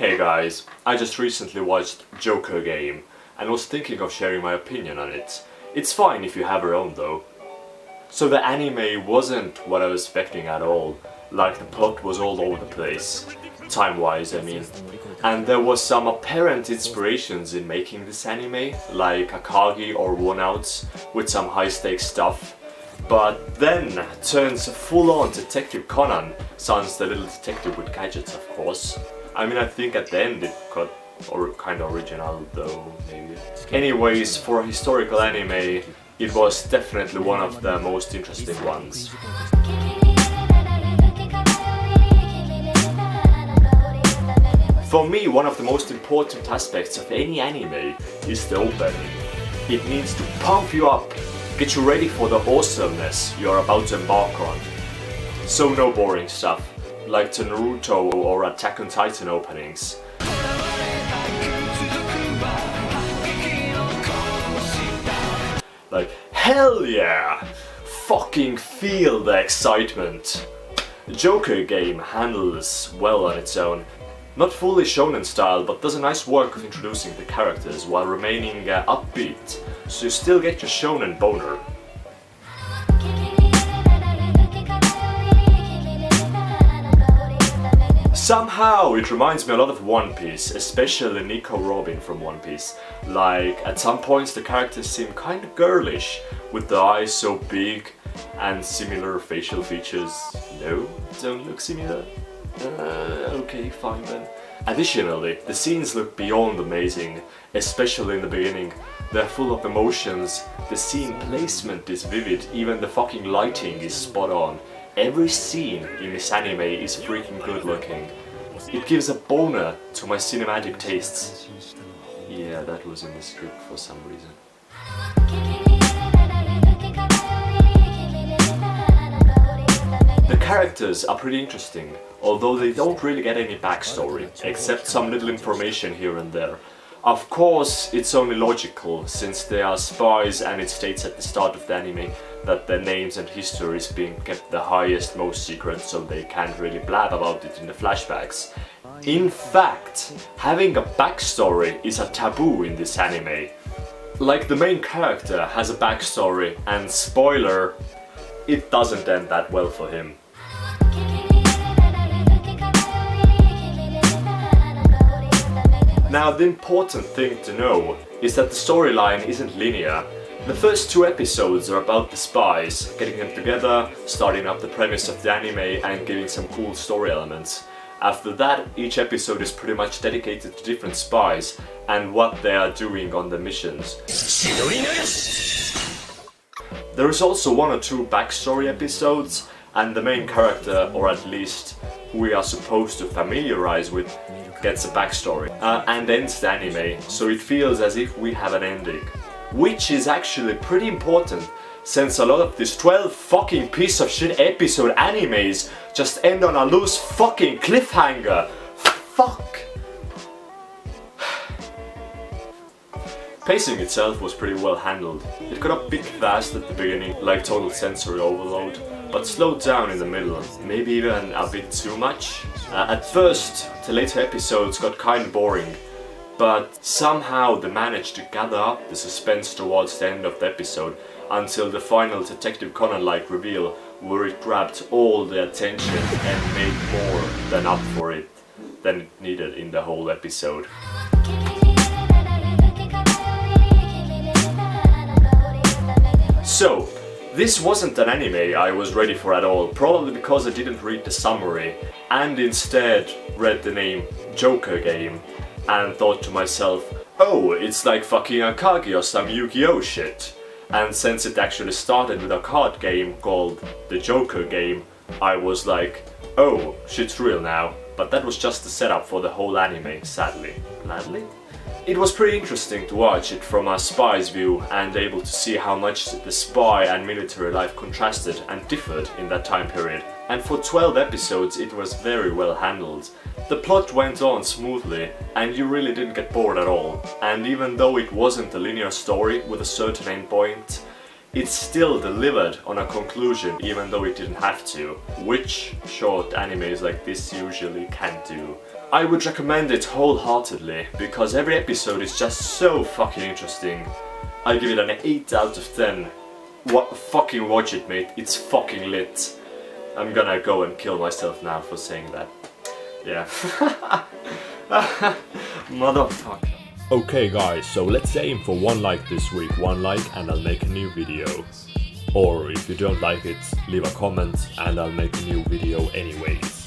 Hey guys, I just recently watched Joker Game and was thinking of sharing my opinion on it. It's fine if you have your own though. So the anime wasn't what I was expecting at all, like the plot was all over the place, time-wise I mean. And there was some apparent inspirations in making this anime, like Akagi or One-Outs, with some high-stakes stuff. But then turns full-on Detective Conan, sans the little detective with gadgets of course. I mean, I think at the end it got kind of original though, maybe. Anyways, for a historical anime, it was definitely one of the most interesting ones. For me, one of the most important aspects of any anime is the opening. It needs to pump you up, get you ready for the awesomeness you are about to embark on. So no boring stuff, like the Naruto or Attack on Titan openings. Like, hell yeah! Fucking feel the excitement! Joker Game handles well on its own. Not fully shonen style, but does a nice work of introducing the characters while remaining upbeat, so you still get your shonen boner. Somehow it reminds me a lot of One Piece, especially Nico Robin from One Piece. Like, at some points the characters seem kinda girlish, with the eyes so big and similar facial features. No, don't look similar. Okay, fine then. Additionally, the scenes look beyond amazing, especially in the beginning. They're full of emotions, the scene placement is vivid, even the fucking lighting is spot on. Every scene in this anime is freaking good looking. It gives a boner to my cinematic tastes. Yeah, that was in the script for some reason. The characters are pretty interesting, although they don't really get any backstory, except some little information here and there. Of course, it's only logical, since they are spies and it states at the start of the anime that their names and history is being kept the highest, most secret, so they can't really blab about it in the flashbacks. In fact, having a backstory is a taboo in this anime. Like, the main character has a backstory, and spoiler, it doesn't end that well for him. Now, the important thing to know is that the storyline isn't linear. The first 2 episodes are about the spies, getting them together, starting up the premise of the anime and giving some cool story elements. After that, each episode is pretty much dedicated to different spies and what they are doing on the missions. There is also 1 or 2 backstory episodes, and the main character, or at least who we are supposed to familiarize with, gets a backstory and ends the anime, so it feels as if we have an ending. Which is actually pretty important, since a lot of these 12 fucking piece of shit episode animes just end on a loose fucking cliffhanger. Fuck! Pacing itself was pretty well handled. It got a bit fast at the beginning, like total sensory overload, but slowed down in the middle, maybe even a bit too much. At first, the later episodes got kinda boring, but somehow they managed to gather up the suspense towards the end of the episode until the final Detective Conan-like reveal, where it grabbed all the attention and made more than up for it than it needed in the whole episode. So, this wasn't an anime I was ready for at all, probably because I didn't read the summary and instead read the name Joker Game and thought to myself, oh, it's like fucking Akagi or some Yu-Gi-Oh shit. And since it actually started with a card game called the Joker Game, I was like, oh, shit's real now. But that was just the setup for the whole anime, sadly. Gladly? It was pretty interesting to watch it from a spy's view and able to see how much the spy and military life contrasted and differed in that time period. And for 12 episodes it was very well handled. The plot went on smoothly and you really didn't get bored at all. And even though it wasn't a linear story with a certain endpoint, it still delivered on a conclusion even though it didn't have to, which short animes like this usually can't do. I would recommend it wholeheartedly, because every episode is just so fucking interesting. I give it an 8 out of 10. Fucking watch it, mate. It's fucking lit. I'm gonna go and kill myself now for saying that. Yeah. Motherfucker. Okay guys, so let's aim for 1 like this week. 1 like and I'll make a new video. Or if you don't like it, leave a comment and I'll make a new video anyways.